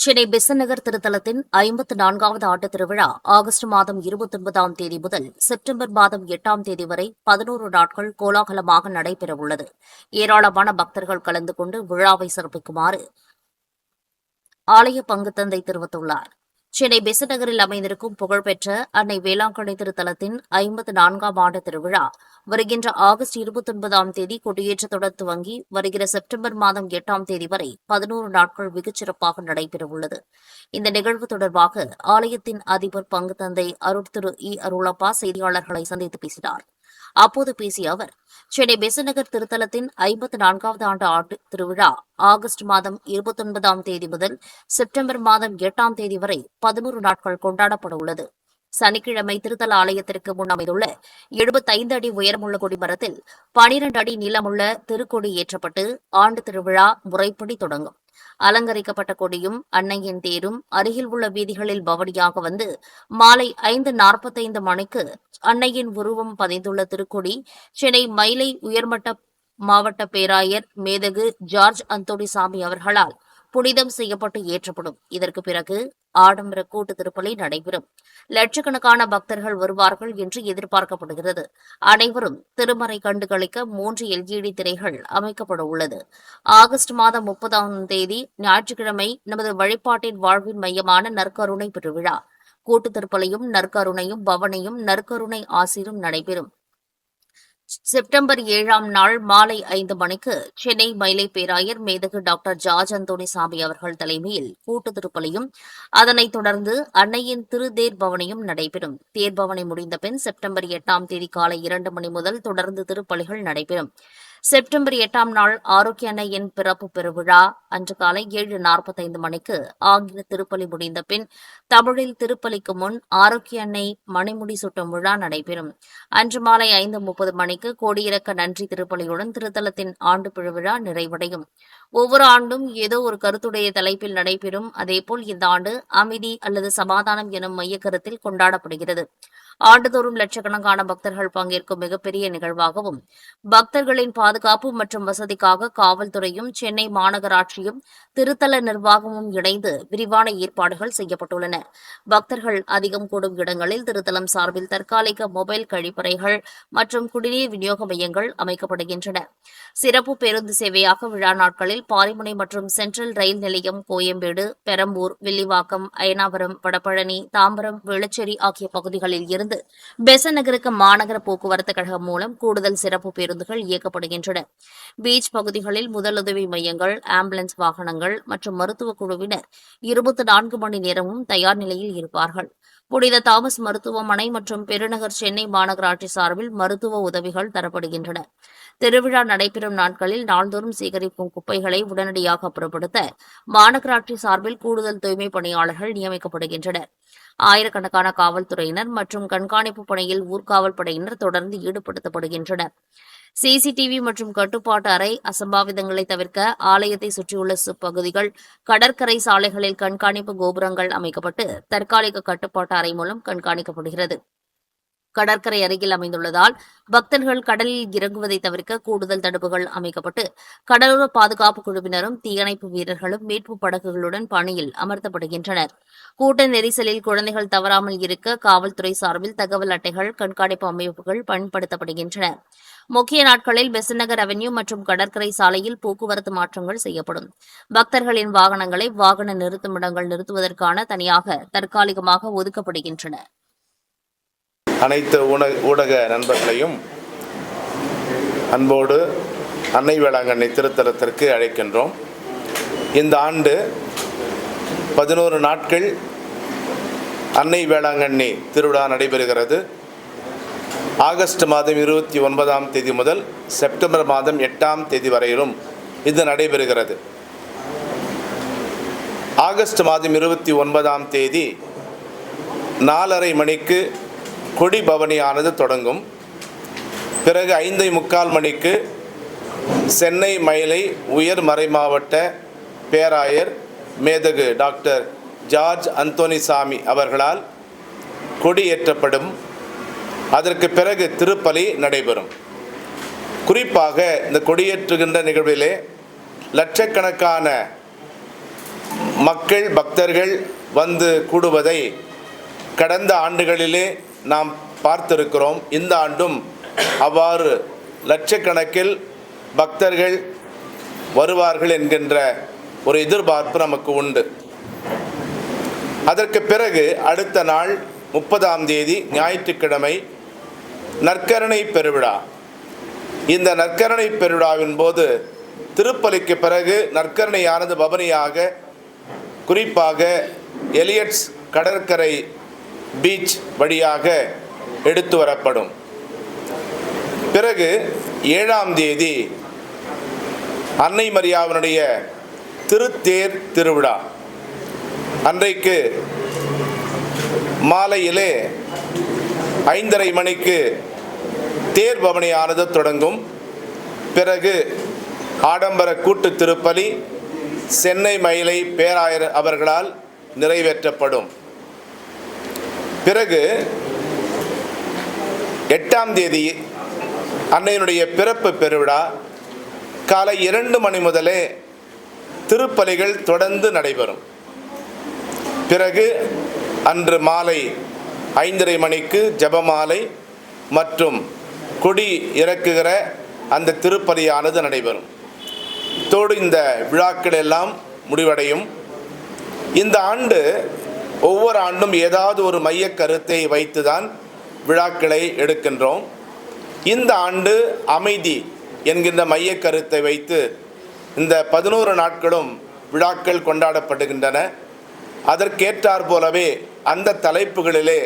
சென்னை பெசன்ட் நகர் திருத்தலத்தின் 54வது ஆண்டுத் திருவிழா ஆகஸ்ட் மாதம் 29ஆம் தேதி முதல் செப்டம்பர் மாதம் 8ஆம் தேதி வரை 11 நாட்கள் கோலாகலமாக நடைபெறவுள்ளது. ஏராளமான பக்தர்கள் கலந்து கொண்டு விழாவை சிறப்பிக்குமாறு ஆலய பங்குத்தந்தை தெரிவித்துள்ளார். சென்னை பெசன்ட் நகரில் அமைந்திருக்கும் புகழ்பெற்ற அன்னை வேளாங்கண்ணி திருத்தலத்தின் 54ஆம் ஆண்டு திருவிழா வருகின்ற ஆகஸ்ட் 29ஆம் தேதி கொடியேற்றத்துடன் துவங்கி வருகிற செப்டம்பர் மாதம் 8ஆம் தேதி வரை 11 நாட்கள் மிகச்சிறப்பாக நடைபெறவுள்ளது. இந்த நிகழ்வு தொடர்பாக ஆலயத்தின் அதிபர் பங்குத்தந்தை திரு அருளப்பா செய்தியாளர்களை சந்தித்து பேசினார். அப்போது பேசிய அவர், சென்னை பெசன்ட் நகர் திருத்தலத்தின் 54வது ஆண்டு திருவிழா ஆகஸ்ட் மாதம் 29ஆம் தேதி முதல் செப்டம்பர் மாதம் 8ஆம் தேதி வரை 11 நாட்கள் கொண்டாடப்பட உள்ளது. சனிக்கிழமை திருத்தல ஆலயத்திற்கு முன் அமைந்துள்ள 75 அடி உயரமுள்ள கொடிமரத்தில் 12 அடி நீளமுள்ள திருக்கொடி ஏற்றப்பட்டு ஆண்டு திருவிழா முறைப்படி தொடங்கும். அலங்கரிக்கப்பட்ட கொடியும் அன்னையின் தேரும் அருகில் உள்ள வீதிகளில் பவனியாக வந்து மாலை 5:45 மணிக்கு அன்னையின் உருவம் பதிந்துள்ள திருக்கொடி சென்னை மயிலை உயர்மட்ட மாவட்ட பேராயர் மேதகு ஜார்ஜ் அந்தோணிசாமி அவர்களால் புனிதம் செய்யப்பட்டு ஏற்றப்படும். இதற்கு பிறகு ஆடம்பர கூட்டு திருப்பலி நடைபெறும். லட்சக்கணக்கான பக்தர்கள் வருவார்கள் என்று எதிர்பார்க்கப்படுகிறது. அனைவரும் திருமறை கண்டுகளிக்க 3 LED திரைகள் அமைக்கப்பட உள்ளது. ஆகஸ்ட் மாதம் 30ஆம் தேதி ஞாயிற்றுக்கிழமை நமது வழிபாட்டின் வாழ்வின் மையமான நற்கருணை பெருவிழா கூட்டு திருப்பலியும் நற்கருணையும் பவனியும் நற்கருணை ஆசிரும் நடைபெறும். செப்டம்பர் 7ஆம் நாள் மாலை 5 மணிக்கு சென்னை மயிலை பேராயர் மேதகு டாக்டர் ஜார்ஜ் அந்தோணிசாமி அவர்கள் தலைமையில் கூட்டு திருப்பலியும் அதனைத் தொடர்ந்து அன்னையின் திருதேர் பவனியும் நடைபெறும். தேர்பவனி முடிந்த பின் செப்டம்பர் 8ஆம் தேதி காலை 2 மணி முதல் தொடர்ந்து திருப்பலிகள் நடைபெறும். செப்டம்பர் 8ஆம் நாள் ஆரோக்கிய அன்னையின் பிறப்பு பெருவிழா அன்று காலை 7:45 மணிக்கு ஆங்கில திருப்பலி முடிந்த பின் தமிழில் திருப்பலிக்கு முன் ஆரோக்கிய அன்னை மணிமுடி சுட்டும் விழா நடைபெறும். அன்று மாலை 5:30 மணிக்கு கோடியிறக்க நன்றி திருப்பலியுடன் திருத்தலத்தின் ஆண்டு பெருவிழா நிறைவடையும். ஒவ்வொரு ஆண்டும் ஏதோ ஒரு கருத்துடைய தலைப்பில் நடைபெறும். அதேபோல் இந்த ஆண்டு அமைதி அல்லது சமாதானம் எனும் மையக்கருத்தில் கொண்டாடப்படுகிறது. ஆண்டுதோறும் லட்சக்கணக்கான பக்தர்கள் பங்கேற்கும் மிகப்பெரிய நிகழ்வாகவும் பக்தர்களின் பாதுகாப்பு மற்றும் வசதிக்காக காவல்துறையும் சென்னை மாநகராட்சியும் திருத்தல நிர்வாகமும் இணைந்து விரிவான ஏற்பாடுகள் செய்யப்பட்டுள்ளன. பக்தர்கள் அதிகம் கூடும் இடங்களில் திருத்தலம் சார்பில் தற்காலிக மொபைல் கழிப்பறைகள் மற்றும் குடிநீர் விநியோக மையங்கள் அமைக்கப்படுகின்றன. சிறப்பு பேருந்து சேவையாக விழா நாட்களில் பாரிமுனை மற்றும் சென்ட்ரல் ரயில் நிலையம், கோயம்பேடு, பெரம்பூர், வில்லிவாக்கம், அயனாவரம், வடபழனி, தாம்பரம், வேளச்சேரி ஆகிய பகுதிகளில் இருந்து பெசன்ட் நகருக்கு மாநகர போக்குவரத்து கழகம் மூலம் கூடுதல் சிறப்பு பேருந்துகள் இயக்கப்படுகின்றன. பீச் பகுதிகளில் முதலுதவி மையங்கள், ஆம்புலன்ஸ் வாகனங்கள் மற்றும் மருத்துவ குழுவினர் 24 மணி நேரமும் தயார் நிலையில் இருப்பார்கள். புனித தாமஸ் மருத்துவமனை மற்றும் பெருநகர் சென்னை மாநகராட்சி சார்பில் மருத்துவ உதவிகள் தரப்படுகின்றன. திருவிழா நடைபெறும் நாட்களில் நாள்தோறும் சேகரிக்கும் குப்பைகளை உடனடியாக அப்புறப்படுத்த மாநகராட்சி சார்பில் கூடுதல் தூய்மை பணியாளர்கள் நியமிக்கப்படுகின்றனர். ஆயிரக்கணக்கான காவல்துறையினர் மற்றும் கண்காணிப்பு பணியில் ஊர்காவல் படையினர் தொடர்ந்து ஈடுபடுத்தப்படுகின்றனர். சிசிடிவி மற்றும் கட்டுப்பாட்டு அறை, அசம்பாவிதங்களை தவிர்க்க ஆலயத்தை சுற்றியுள்ள பகுதிகள், கடற்கரை சாலைகளில் கண்காணிப்பு கோபுரங்கள் அமைக்கப்பட்டு தற்காலிக கட்டுப்பாட்டு அறை மூலம் கண்காணிக்கப்படுகிறது. கடற்கரை அருகில் அமைந்துள்ளதால் பக்தர்கள் கடலில் இறங்குவதை தவிர்க்க கூடுதல் தடுப்புகள் அமைக்கப்பட்டு கடலோர பாதுகாப்பு குழுவினரும் தீயணைப்பு வீரர்களும் மீட்பு படகுகளுடன் பணியில் அமர்த்தப்படுகின்றனர். கூட்ட நெரிசலில் குழந்தைகள் தவறாமல் இருக்க காவல்துறை சார்பில் தகவல் அட்டைகள், கண்காணிப்பு அமைப்புகள் பயன்படுத்தப்படுகின்றன. முக்கிய நாட்களில் பெசன்ட் நகர் அவென்யூ மற்றும் கடற்கரை சாலையில் போக்குவரத்து மாற்றங்கள் செய்யப்படும். பக்தர்களின் வாகனங்களை வாகன நிறுத்துமிடங்கள் நிறுத்துவதற்கான தனியாக தற்காலிகமாக ஒதுக்கப்படுகின்றன. அனைத்து ஊடக நண்பர்களையும் அன்போடு அன்னை வேளாங்கண்ணி திருத்தலத்திற்கு அழைக்கின்றோம். இந்த ஆண்டு 11 நாட்கள் அன்னை வேளாங்கண்ணி திருவிழா நடைபெறுகிறது. ஆகஸ்ட் மாதம் 29ஆம் தேதி முதல் செப்டம்பர் மாதம் 8ஆம் தேதி வரையிலும் இது நடைபெறுகிறது. ஆகஸ்ட் மாதம் 29ஆம் தேதி 4:30 மணிக்கு கொடி பவனியானது தொடங்கும். பிறகு 5:45 மணிக்கு சென்னை மயிலை உயர் மறைமாவட்ட பேராயர் மேதகு டாக்டர் ஜார்ஜ் அந்தோணிசாமி அவர்களால் கொடியேற்றப்படும். அதற்கு பிறகு திருப்பலி நடைபெறும். குறிப்பாக இந்த கொடியேற்றுகின்ற நிகழ்விலே லட்சக்கணக்கான மக்கள் பக்தர்கள் வந்து கூடுவதை கடந்த ஆண்டுகளிலே நாம் பார்த்திருக்கிறோம். இந்த ஆண்டும் அவ்வாறு லட்சக்கணக்கில் பக்தர்கள் வருவார்கள் என்கின்ற ஒரு எதிர்பார்ப்பு நமக்கு உண்டு. அதற்கு பிறகு அடுத்த நாள் 30ஆம் தேதி ஞாயிற்றுக்கிழமை நற்கருணை பெருவிழா. இந்த நற்கருணை பெருவிழாவின் போது திருப்பலிக்கு பிறகு நற்கருணையானது பவனியாக, குறிப்பாக எலியட்ஸ் கடற்கரை பீச் வழியாக எடுத்து வரப்படும். பிறகு 7ஆம் தேதி அன்னை மரியாவினுடைய திருத்தேர் திருவிழா. அன்றைக்கு மாலையிலே 5:30 மணிக்கு தேர் பவனியானது தொடங்கும். பிறகு ஆடம்பர கூட்டு திருப்பலி சென்னை மயிலை பேராயர் அவர்களால் நிறைவேற்றப்படும். பிறகு 8ஆம் தேதி அன்னையினுடைய பிறப்பு பெருவிழா. காலை 2 மணி முதலே திருப்பலிகள் தொடர்ந்து நடைபெறும். பிறகு அன்று மாலை 5:30 மணிக்கு ஜெபமாலை மற்றும் கொடி இறக்குகிற அந்த திருப்பலியானது நடைபெறும். தோடு இந்த விழாக்கள் எல்லாம் முடிவடையும். இந்த ஆண்டு ஒவ்வொரு ஆண்டும் ஏதாவது ஒரு மைய கருத்தை வைத்துதான் விழாக்களை எடுக்கின்றோம். இந்த ஆண்டு அமைதி என்கின்ற மைய கருத்தை வைத்து இந்த 11 நாட்களும் விழாக்கள் கொண்டாடப்படுகின்றன. அதற்கேற்றாற் போலவே அந்த தலைப்புகளிலே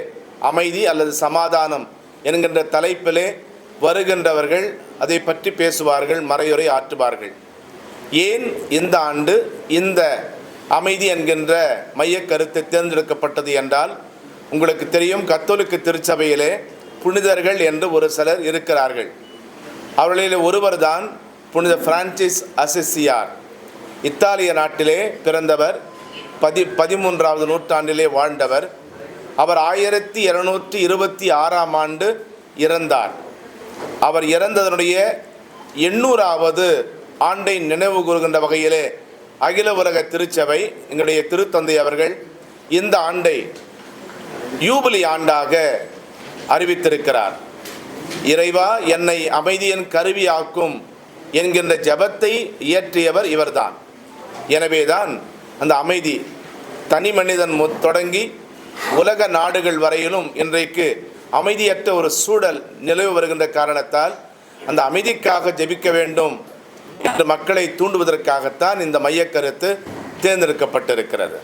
அமைதி அல்லது சமாதானம் என்கின்ற தலைப்பிலே வருகின்றவர்கள் அதை பற்றி பேசுவார்கள், மறையுரை ஆற்றுவார்கள். ஏன் இந்த ஆண்டு இந்த அமைதி என்கின்ற மைய கருத்தை தேர்ந்தெடுக்கப்பட்டது என்றால், உங்களுக்கு தெரியும், கத்தோலிக்க திருச்சபையிலே புனிதர்கள் என்று ஒரு சிலர் இருக்கிறார்கள். அவர்களில் ஒருவர் தான் புனித பிரான்சிஸ் அசிசியார். இத்தாலிய நாட்டிலே பிறந்தவர், 13ஆவது நூற்றாண்டிலே வாழ்ந்தவர். அவர் 1726ஆம் ஆண்டு இறந்தார். அவர் இறந்ததனுடைய 800வது ஆண்டை நினைவு கூறுகின்ற வகையிலே அகில உலக திருச்சபை, எங்களுடைய திருத்தந்தை அவர்கள் இந்த ஆண்டை யூபிலி ஆண்டாக அறிவித்திருக்கிறார். இறைவா, என்னை அமைதியின் கருவியாக்கும் என்கின்ற ஜெபத்தை இயற்றியவர் இவர்தான். எனவேதான் அந்த அமைதி தனி மனிதன் தொடங்கி உலக நாடுகள் வரையிலும் இன்றைக்கு அமைதியற்ற ஒரு சூழல் நிலவு வருகின்ற காரணத்தால் அந்த அமைதிக்காக ஜெபிக்க வேண்டும் என்று மக்களை தூண்டுவதற்காகத்தான் இந்த மையக்கருத்து தேர்ந்தெடுக்கப்பட்டிருக்கிறது.